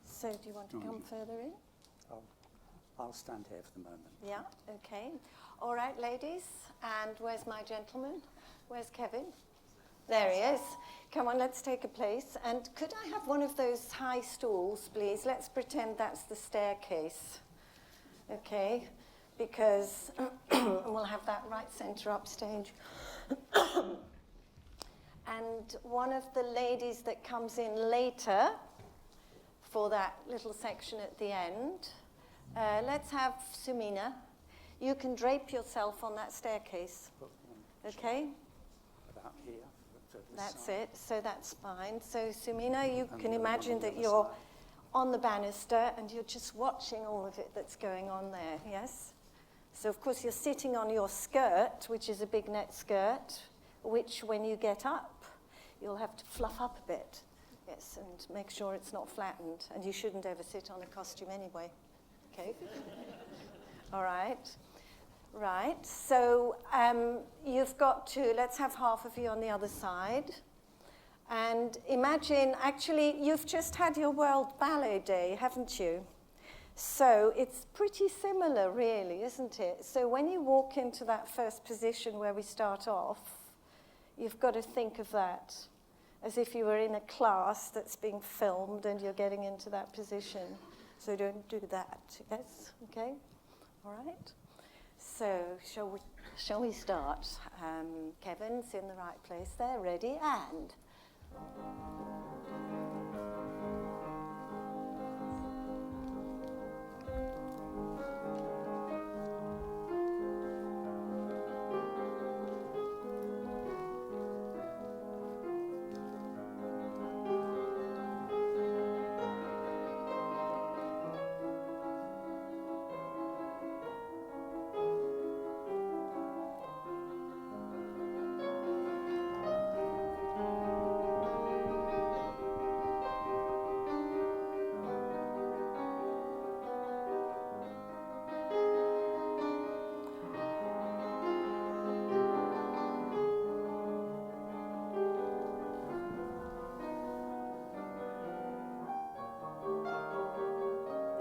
So, do you want to come further in? I'll stand here for the moment. Yeah, okay. All right, ladies. And where's my gentleman? Where's Kevin? There he is. Come on, let's take a place. And could I have one of those high stools, please? Let's pretend that's the staircase. Okay, because we'll have that right centre upstage. And one of the ladies that comes in later for that little section at the end, let's have Sumina. You can drape yourself on that staircase. Okay? About here. That's it. So that's fine. So Sumina, you can imagine that you're on the banister and you're just watching all of it that's going on there, yes? So of course you're sitting on your skirt, which is a big net skirt, which when you get up, you'll have to fluff up a bit, yes, and make sure it's not flattened. And you shouldn't ever sit on a costume anyway, okay? All right. Right, so you've got to, let's have half of you on the other side. And imagine, actually, you've just had your World Ballet Day, haven't you? So it's pretty similar, really, isn't it? So when you walk into that first position where we start off, you've got to think of that as if you were in a class that's being filmed and you're getting into that position. So don't do that, yes? Okay, all right? So shall we start? Kevin's in the right place there, ready, and...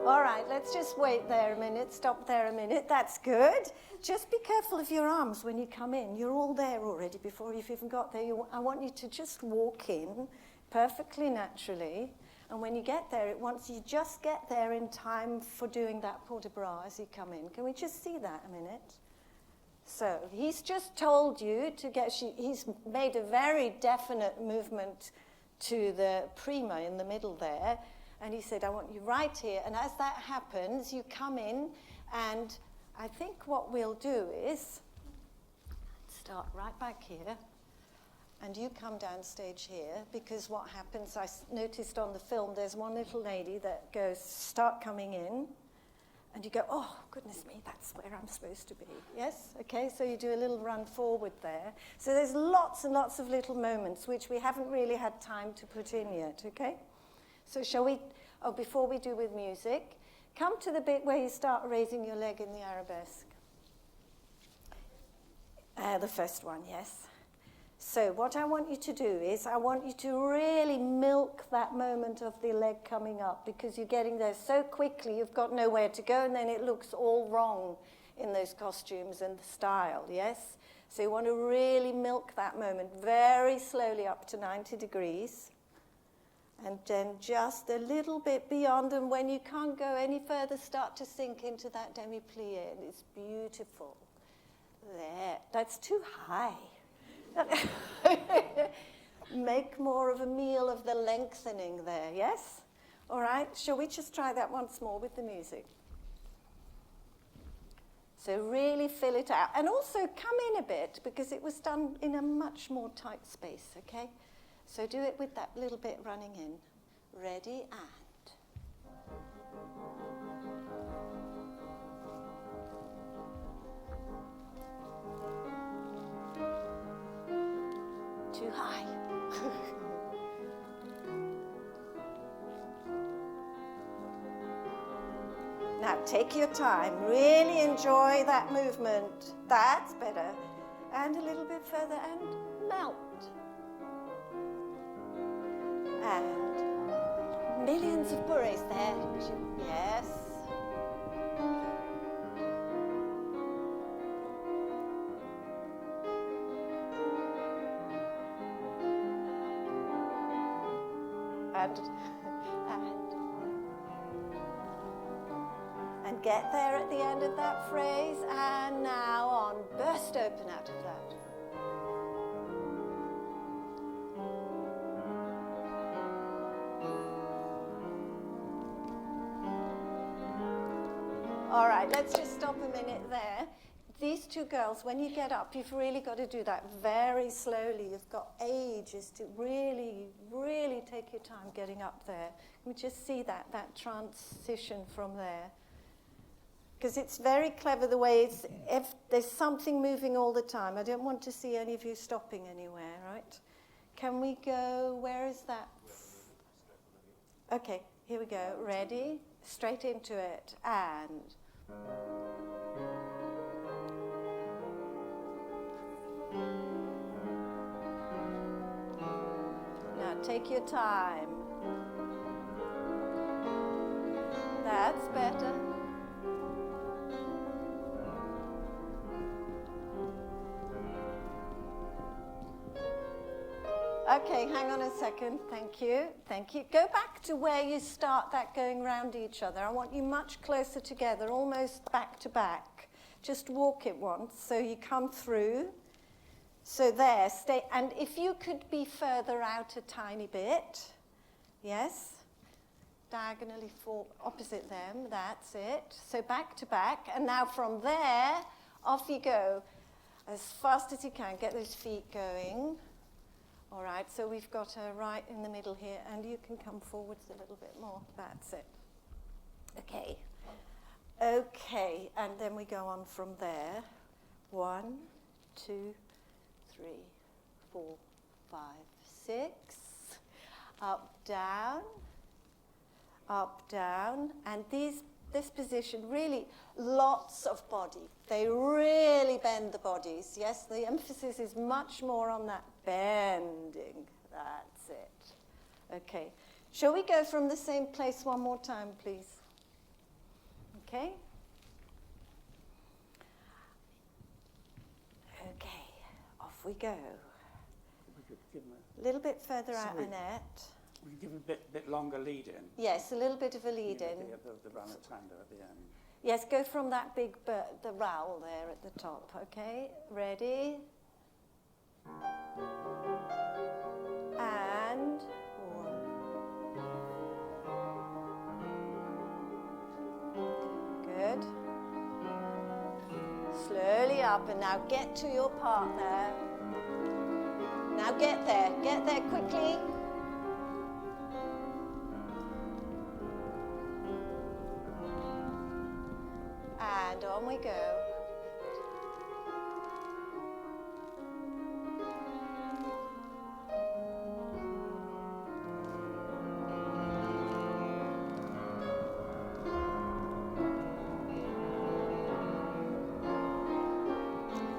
All right, let's just wait there a minute, stop there a minute. That's good. Just be careful of your arms when you come in. You're all there already before you've even got there. I want you to just walk in perfectly naturally. And when you get there, it wants you just get there in time for doing that port de bras as you come in. Can we just see that a minute? So he's just told you to get, he's made a very definite movement to the prima in the middle there. And he said, I want you right here. And as that happens, you come in. And I think what we'll do is start right back here. And you come down stage here. Because what happens, I noticed on the film, there's one little lady that goes, start coming in. And you go, oh, goodness me, that's where I'm supposed to be. Yes? Okay, so you do a little run forward there. So there's lots and lots of little moments which we haven't really had time to put in yet, okay? So shall we, before we do with music, come to the bit where you start raising your leg in the arabesque. The first one, yes. So what I want you to do is I want you to really milk that moment of the leg coming up because you're getting there so quickly you've got nowhere to go and then it looks all wrong in those costumes and the style, yes? So you want to really milk that moment very slowly up to 90 degrees. And then just a little bit beyond, and when you can't go any further, start to sink into that demi-plie, and it's beautiful. There, that's too high. Make more of a meal of the lengthening there, yes? All right, shall we just try that once more with the music? So really fill it out. And also come in a bit, because it was done in a much more tight space, okay? So do it with that little bit running in. Ready, and. Too high. Now take your time. Really enjoy that movement. That's better. And a little bit further and melt. And millions of bourrées there. Yes. And get there at the end of that phrase, and now on, burst open out of that. All right, let's just stop a minute there. These two girls, when you get up, you've really got to do that very slowly. You've got ages to really, really take your time getting up there. We just see that transition from there. Because it's very clever the way it's, if there's something moving all the time. I don't want to see any of you stopping anywhere, right? Can we go, where is that? Okay, here we go. Ready? Straight into it. And... now take your time. That's better. Okay, hang on a second. Thank you. Thank you. Go back to where you start that going round each other. I want you much closer together, almost back to back. Just walk it once so you come through. So there, stay. And if you could be further out a tiny bit. Yes. Diagonally opposite them. That's it. So back to back. And now from there, off you go. As fast as you can. Get those feet going. All right, so we've got her right in the middle here, and you can come forwards a little bit more. That's it. Okay. Okay, and then we go on from there. 1, 2, 3, 4, 5, 6. Up, down, and this position, really lots of body. They really bend the bodies. Yes, the emphasis is much more on that bending. That's it. Okay. Shall we go from the same place one more time, please? Okay. Okay. Off we go. We could give them A little bit further out, Annette. we could give them a bit longer lead in. Yes, a little bit of a lead in. The rallotando at the end. Yes, go from that big the rowel there at the top, okay? Ready? And 1. Good. Slowly up, and now get to your partner. Now get there quickly. And on we go.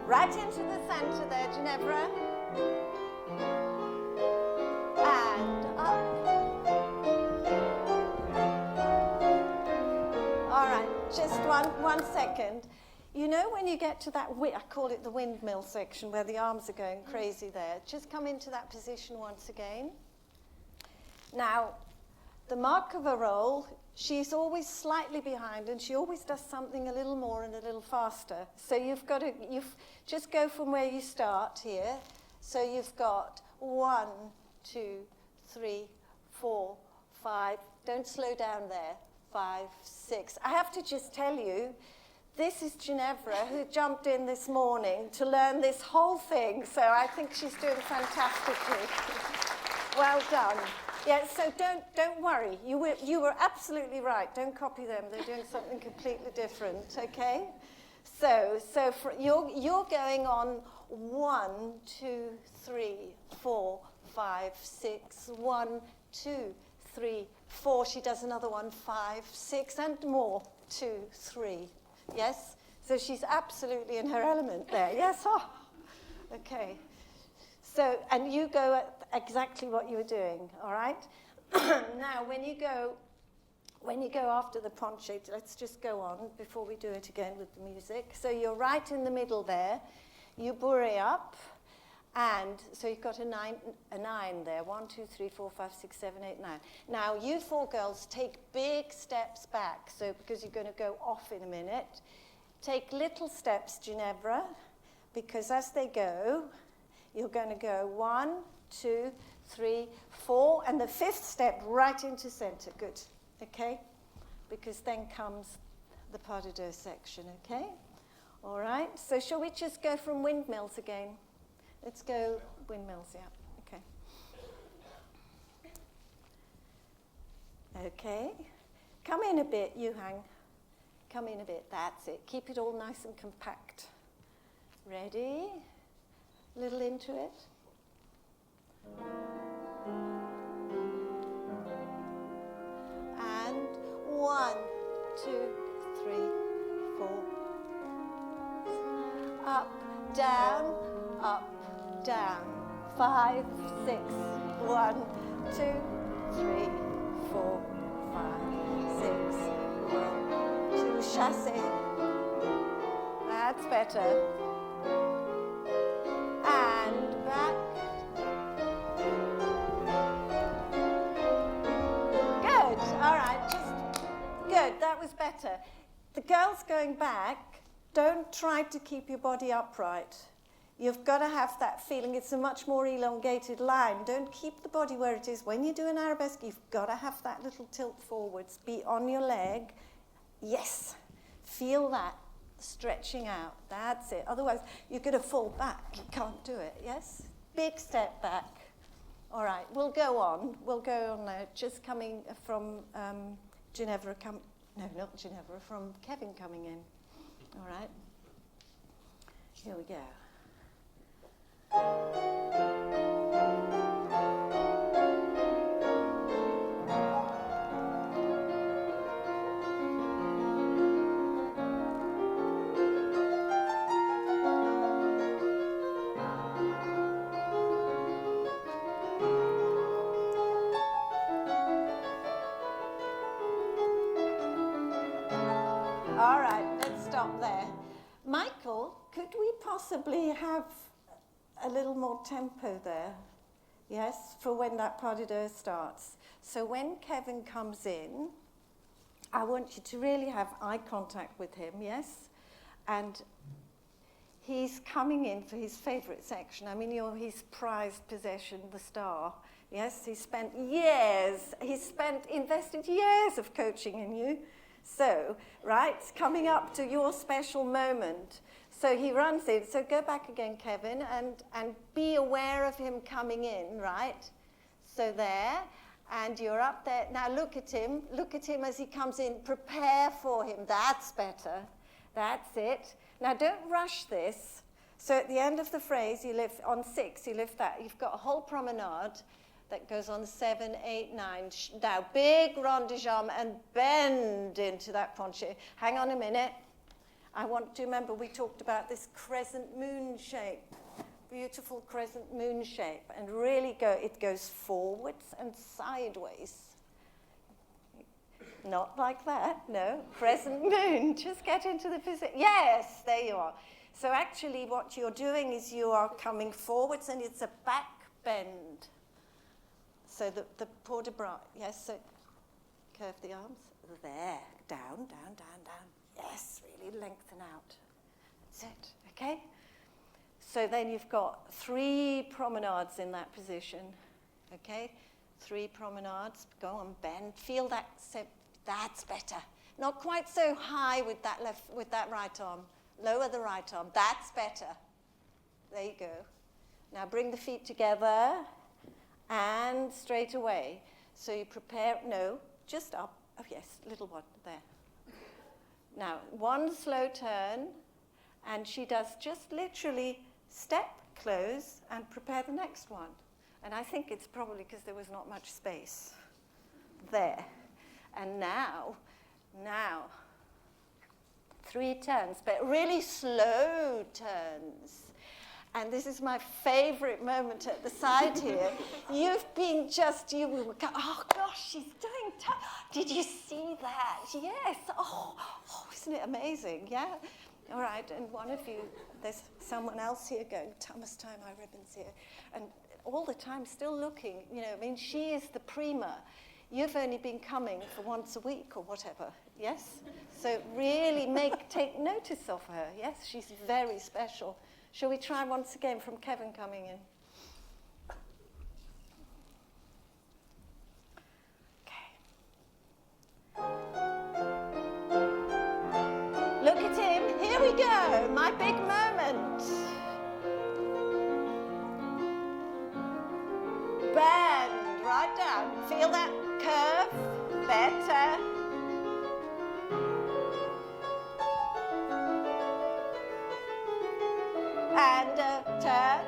Right into the center there, Ginevra. And up. All right, just one second. You know when you get to that, I call it the windmill section, where the arms are going crazy there. Just come into that position once again. Now, the mark of a roll, she's always slightly behind, and she always does something a little more and a little faster. So you've just go from where you start here. So you've got 1, 2, 3, 4, 5. Don't slow down there. 5, 6. I have to just tell you, this is Ginevra, who jumped in this morning to learn this whole thing. So I think she's doing fantastically. Well done. Yeah, so don't worry. You were absolutely right. Don't copy them. They're doing something completely different. Okay. So you're going on 1, 2, 3, 4, 5, 6. 1, 2, 3, 4. She does another one. 5, 6, and more. 2, 3. Yes. So she's absolutely in her element there. Yes. Oh. Okay. So, and you go at exactly what you were doing, all right? Now, when you go after the penché, let's just go on before we do it again with the music. So you're right in the middle there. You bourrée up, and so you've got a nine there. 1, 2, 3, 4, 5, 6, 7, 8, 9. Now, you four girls take big steps back, so because you're going to go off in a minute. Take little steps, Ginevra, because as they go, you're going to go 1, 2, 3, 4, and the 5th step right into center. Good, okay? Because then comes the pas de deux section, okay? All right, so shall we just go from windmills again? Let's go windmills, yeah, okay. Okay, come in a bit, Yuhang. Come in a bit, that's it. Keep it all nice and compact. Ready? Little into it. And 1, 2, 3, 4. Up, down, up, down. 5, 6. 1, 2, 3, 4, 5, 6. 1, 2. Chassé. That's better. And back. Good. All right. Just good. That was better. The girls going back, don't try to keep your body upright. You've got to have that feeling. It's a much more elongated line. Don't keep the body where it is. When you do an arabesque, you've got to have that little tilt forwards. Be on your leg. Yes. Feel that stretching out. That's it. Otherwise, you're going to fall back. You can't do it. Yes? Big step back. All right. We'll go on. We'll go on now. Just coming from Ginevra. No, not Ginevra. From Kevin coming in. All right. Here we go. All right, let's stop there. Michael, could we possibly have a little more tempo there? Yes, for when that pas de deux starts. So when Kevin comes in, I want you to really have eye contact with him, yes? And he's coming in for his favourite section. I mean, you're his prized possession, the star. Yes, invested years of coaching in you. So, right, coming up to your special moment. So he runs in. So go back again, Kevin, and be aware of him coming in, right? So there, and you're up there. Now look at him. Look at him as he comes in. Prepare for him. That's better. That's it. Now don't rush this. So at the end of the phrase, you lift on 6, you lift that. You've got a whole promenade that goes on 7, 8, 9. Now, big rond de jambe and bend into that penché. Hang on a minute. I want to remember we talked about this crescent moon shape. Beautiful crescent moon shape. And really it goes forwards and sideways. Not like that, no. Crescent moon. Just get into the position. Yes, there you are. So actually what you're doing is you are coming forwards and it's a back bend. So the port de bras, yes, so curve the arms. There, down, down, down, down. Yes, really lengthen out. That's it, okay? So then you've got 3 promenades in that position, okay? 3 promenades, go on, bend. Feel that, that's better. Not quite so high with that right arm. Lower the right arm, that's better. There you go. Now bring the feet together. And straight away. So you prepare, no, just up. Oh, yes, little one, there. Now, 1 slow turn, and she does just literally step, close, and prepare the next one. And I think it's probably because there was not much space. There. And now, 3 turns, but really slow turns. And this is my favorite moment at the side here. You've been you will go, oh gosh, she's doing, did you see that? Yes, oh, isn't it amazing, yeah? All right, and one of you, there's someone else here going, Thomas, tie my ribbons here. And all the time still looking, I mean, she is the prima. You've only been coming for once a week or whatever, yes? So really take notice of her, yes? She's very special. Shall we try once again from Kevin coming in? Okay. Look at him. Here we go. My big moment. Bend right down. Feel that curve? Better. And turn,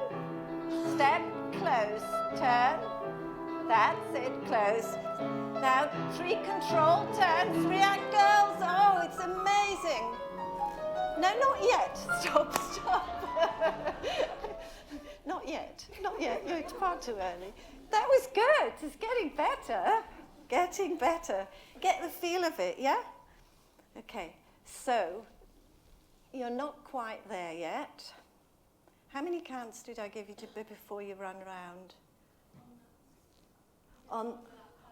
step, close, turn, that's it, close. Now 3 control turns, react girls, oh, it's amazing. No, not yet, stop. Not yet, it's far too early. That was good, it's getting better. Get the feel of it, yeah? Okay, so you're not quite there yet. How many counts did I give you before you run around?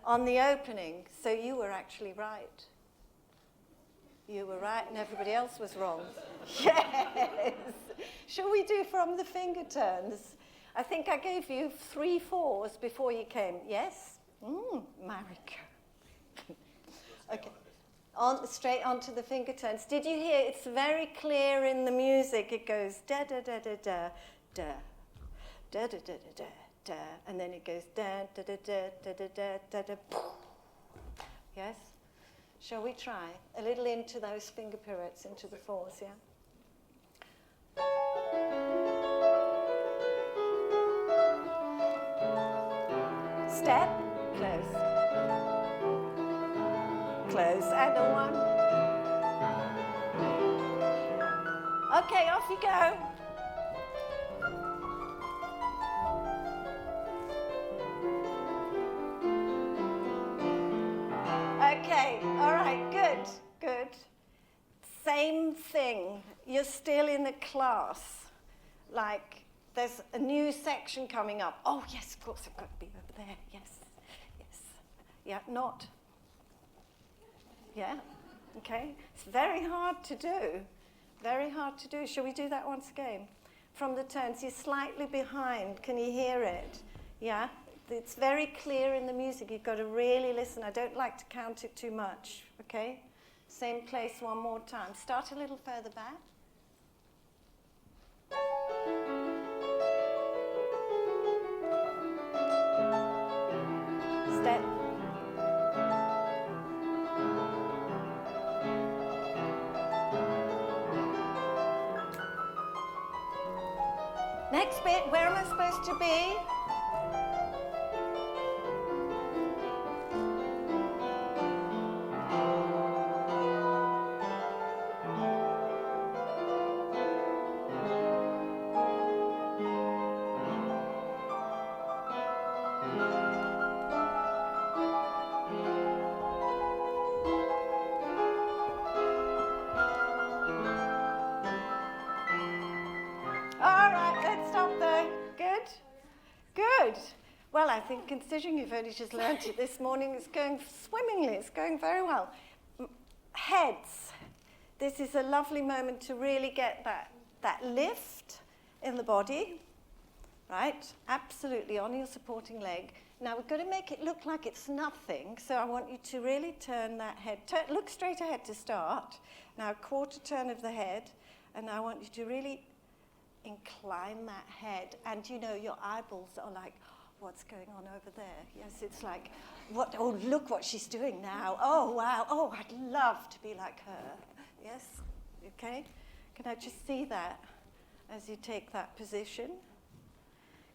On the opening, so you were actually right. You were right and everybody else was wrong. Yes! Shall we do from the finger turns? I think I gave you 3 4s before you came. Yes? Mariko. Okay. Straight onto the finger turns. Did you hear? It's very clear in the music. It goes da da da da da da da da da da da da, and then it goes da da da da da da da da da. Yes. Shall we try a little into those finger pirouettes, into the 4s? Yeah. Step, close. Close, and a 1. Okay, off you go. Okay, all right, good. Same thing. You're still in the class. Like, there's a new section coming up. Oh, yes, of course, I've got to be over there. Yes. Yeah, not. Yeah, okay. It's very hard to do. Shall we do that once again? From the turns, you're slightly behind. Can you hear it? Yeah, it's very clear in the music. You've got to really listen. I don't like to count it too much, okay? Same place one more time. Start a little further back. Step. Next bit, where am I supposed to be? Well, I think considering you've only just learnt it this morning, it's going swimmingly. It's going very well. Heads. This is a lovely moment to really get that lift in the body, right? Absolutely, on your supporting leg. Now, we're going to make it look like it's nothing, so I want you to really turn that head. Look straight ahead to start. Now, a quarter turn of the head, and I want you to really incline that head. And, your eyeballs are like, what's going on over there? Yes, it's like, oh, look what she's doing now. Oh, wow. Oh, I'd love to be like her. Yes? Okay? Can I just see that as you take that position?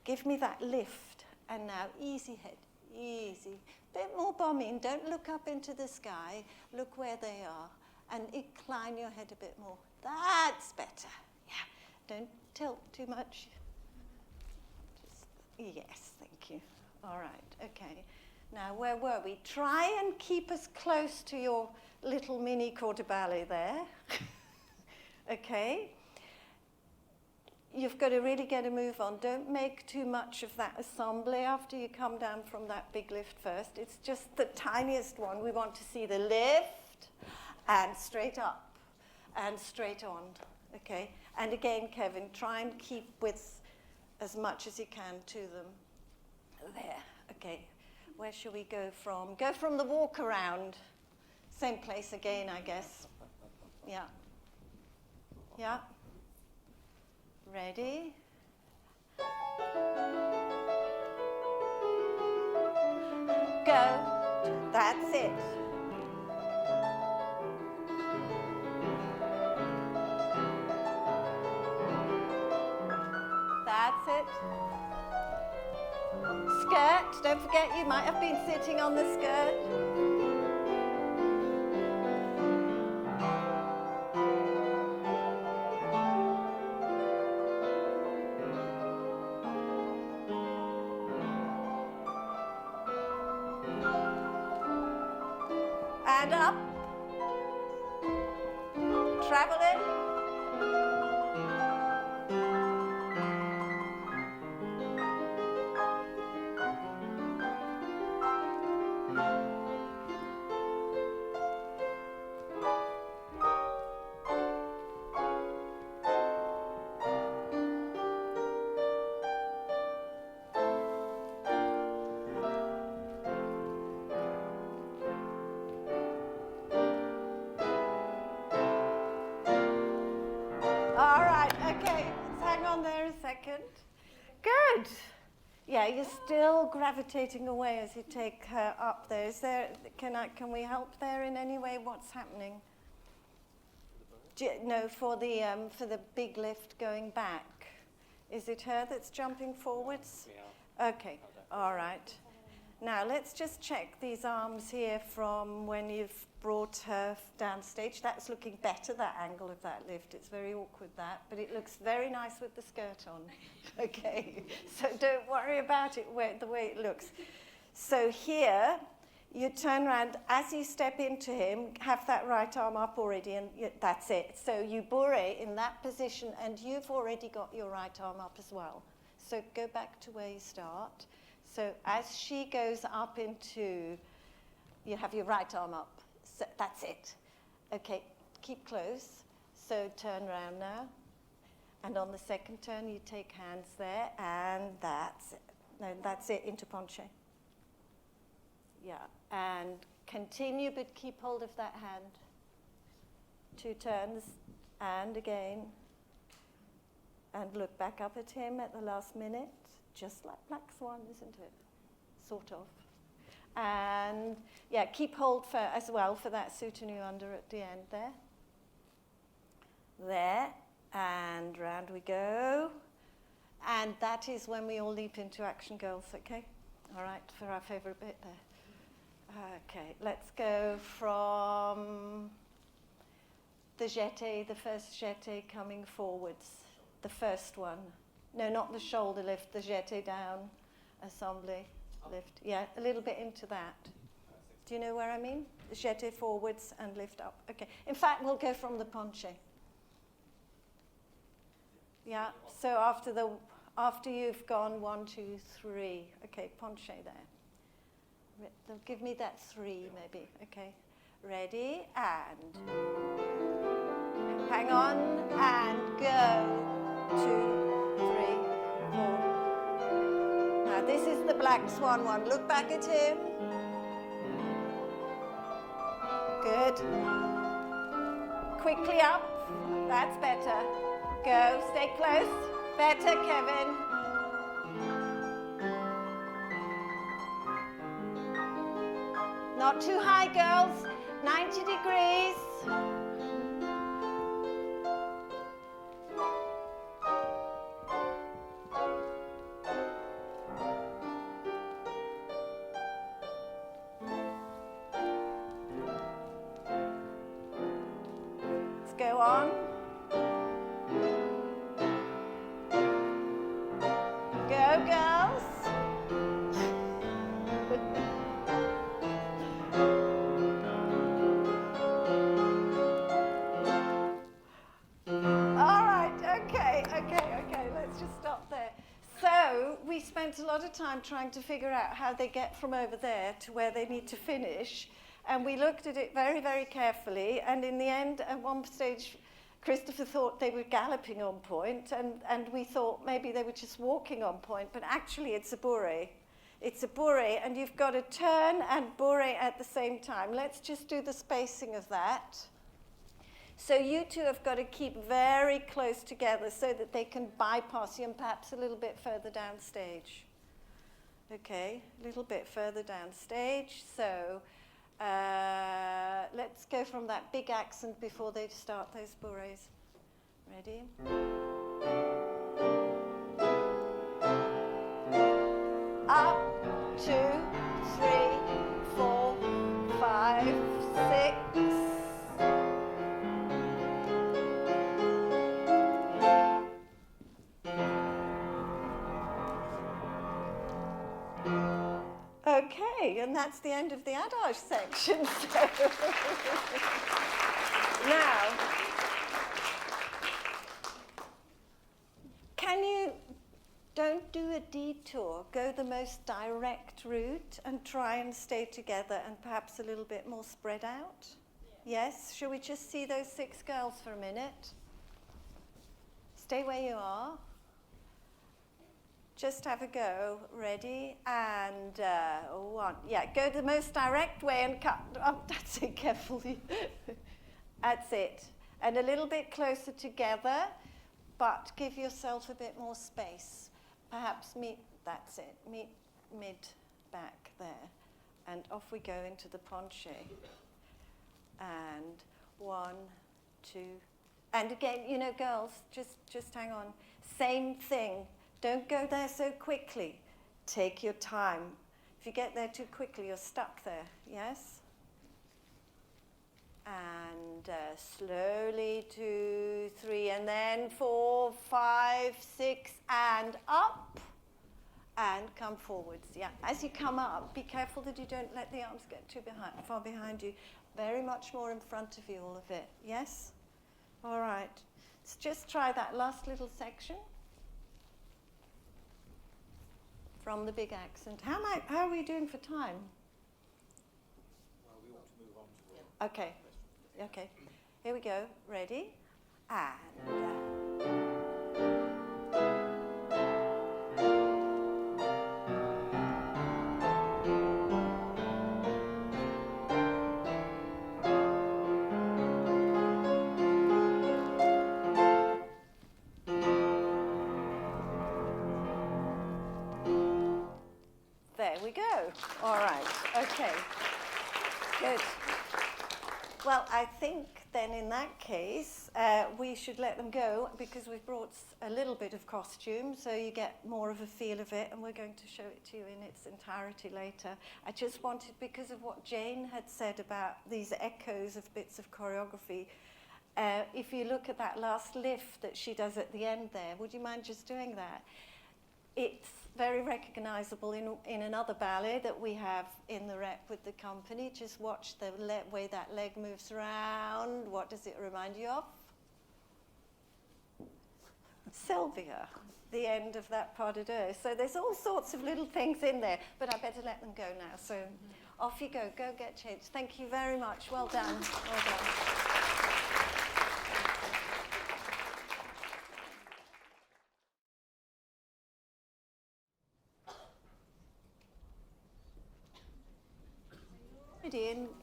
Give me that lift. And now, easy head, easy. Bit more bombing. Don't look up into the sky. Look where they are. And incline your head a bit more. That's better. Yeah. Don't tilt too much. Yes, thank you. All right, okay. Now, where were we? Try and keep as close to your little mini corps de ballet there. Okay. You've got to really get a move on. Don't make too much of that ensemble after you come down from that big lift first. It's just the tiniest one. We want to see the lift and straight up and straight on. Okay. And again, Kevin, try and keep with as much as you can to them. There. Okay. Where shall we go from? Go from the walk around. Same place again, I guess. Yeah. Yeah. Ready? Go. That's it. That's it. Skirt. Don't forget you might have been sitting on the skirt. And up. Travel in. Second. Good. Yeah, you're still gravitating away as you take her up there. Is there? Can we help there in any way? What's happening? No, for the big lift going back. Is it her that's jumping forwards? Yeah. Okay. All right. Now let's just check these arms here from when you've brought her downstage. That's looking better, that angle of that lift. It's very awkward, that, but it looks very nice with the skirt on. Okay, so don't worry about it, the way it looks. So here, you turn around. As you step into him, have that right arm up already, and that's it. So you bourrée in that position, and you've already got your right arm up as well. So go back to where you start. So as she goes up into, you have your right arm up. So that's it. Okay, keep close. So turn around now. And on the second turn, you take hands there, and that's it. No, that's it, into penché. Yeah, and continue, but keep hold of that hand. 2 turns, and again. And look back up at him at the last minute. Just like Black Swan, isn't it? Sort of. And yeah, keep hold for as well for that soutenu under at the end there. There, and round we go. And that is when we all leap into action, girls, okay? All right, for our favorite bit there. Okay, let's go from the jeté, the first jeté coming forwards, the first one. No, not the shoulder lift, the jeté down, ensemble lift. Yeah, a little bit into that. Do you know where I mean? The jeté forwards and lift up. Okay. In fact, we'll go from the penché. Yeah. So after you've gone 1, 2, 3. Okay, penché there. Give me that 3 maybe. Okay. Ready and hang on and go. 2, 3, 4. Now this is the Black Swan one. Look back at him. Good. Quickly up. That's better. Go. Stay close. Better, Kevin. Not too high, girls. 90 degrees. Go on. Go, girls. spent a lot of time trying to figure out how they get from over there to where they need to finish. And we looked at it very, very carefully. And in the end, at one stage, Christopher thought they were galloping on point. And we thought maybe they were just walking on point. But actually, it's a bourrée. It's a bourrée. And you've got to turn and bourrée at the same time. Let's just do the spacing of that. So you two have got to keep very close together so that they can bypass you and perhaps a little bit further down stage. Okay, a little bit further down stage. So let's go from that big accent before they start those bourrées. Ready? Up, 2, 3, 4, 5, 6. Okay, and that's the end of the adage section. So now, don't do a detour, go the most direct route and try and stay together and perhaps a little bit more spread out. Yeah. Yes, shall we just see those 6 girls for a minute? Stay where you are. Just have a go. Ready? And 1. Yeah, go the most direct way and cut. Oh, that's it, carefully. That's it. And a little bit closer together, but give yourself a bit more space. Perhaps meet, that's it, meet mid back there. And off we go into the penché. And 1, 2. And again, you know, girls, just hang on. Same thing. Don't go there so quickly. Take your time. If you get there too quickly, you're stuck there. Yes? And slowly 2, 3, and then 4, 5, 6, and up. And come forwards. Yeah. As you come up, be careful that you don't let the arms get too far behind you. Very much more in front of you, all of it. Yes? All right. Let's just try that last little section. From the big accent. How are we doing for time? Well, we want to move on to Okay. Okay. Here we go. Ready? And there we go. All right. Okay. Good. Well, I think then in that case, we should let them go because we've brought a little bit of costume so you get more of a feel of it, and we're going to show it to you in its entirety later. I just wanted, because of what Jane had said about these echoes of bits of choreography, if you look at that last lift that she does at the end there, would you mind just doing that? It's very recognizable in another ballet that we have in the rep with the company. Just watch the way that leg moves around. What does it remind you of? Sylvia, the end of that pas de deux. So there's all sorts of little things in there, but I better let them go now. So off you go. Go get changed. Thank you very much. Well done. Well done.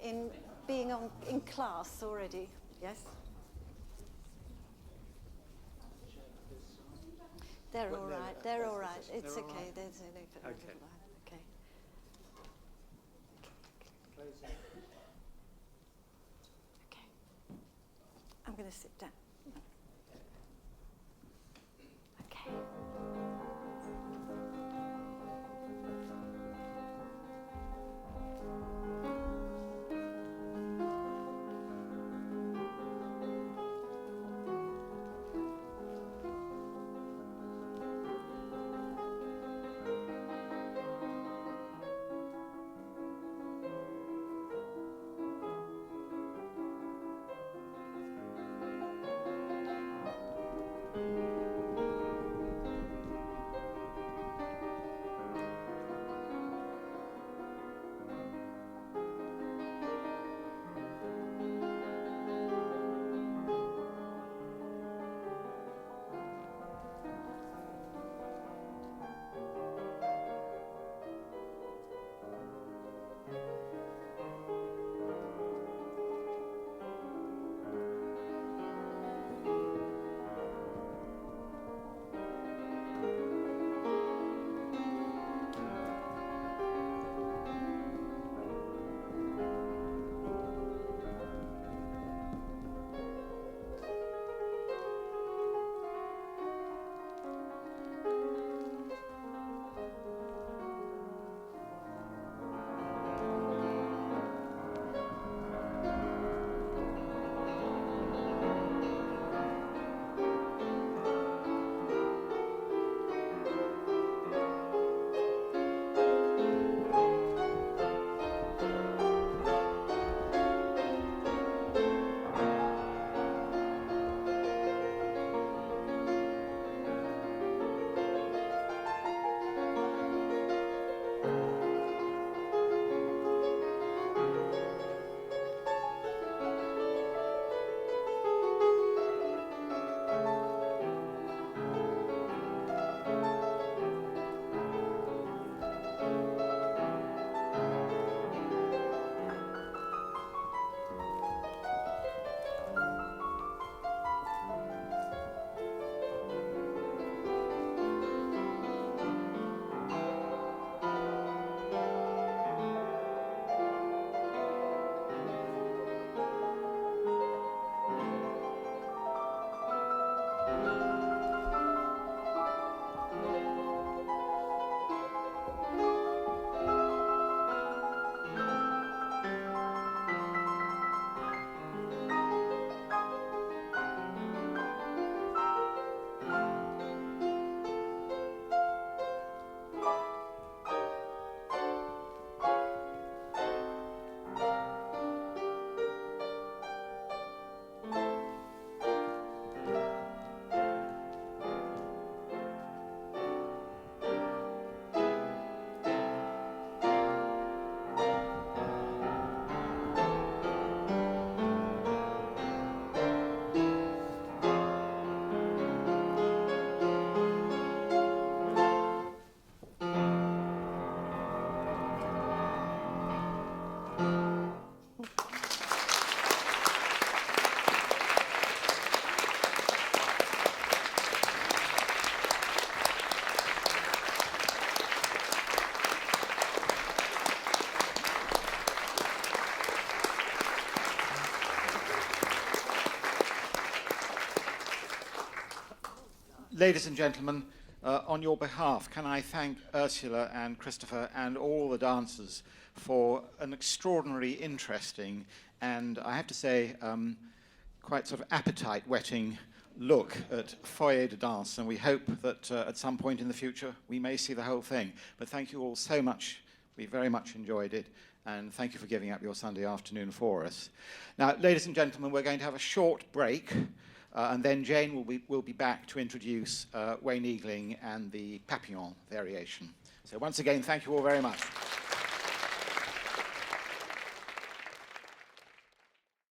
In being in class already, yes? They're all right. They're all right. It's okay. There's a okay. Okay. Okay. I'm going to sit down. Okay. Ladies and gentlemen, on your behalf, can I thank Ursula and Christopher and all the dancers for an extraordinarily interesting and, I have to say, quite sort of appetite-whetting look at Foyer de Danse, and we hope that at some point in the future we may see the whole thing. But thank you all so much. We very much enjoyed it, and thank you for giving up your Sunday afternoon for us. Now, ladies and gentlemen, we're going to have a short break, and then Jane will be back to introduce Wayne Eagling and the Papillon variation. So once again, thank you all very much.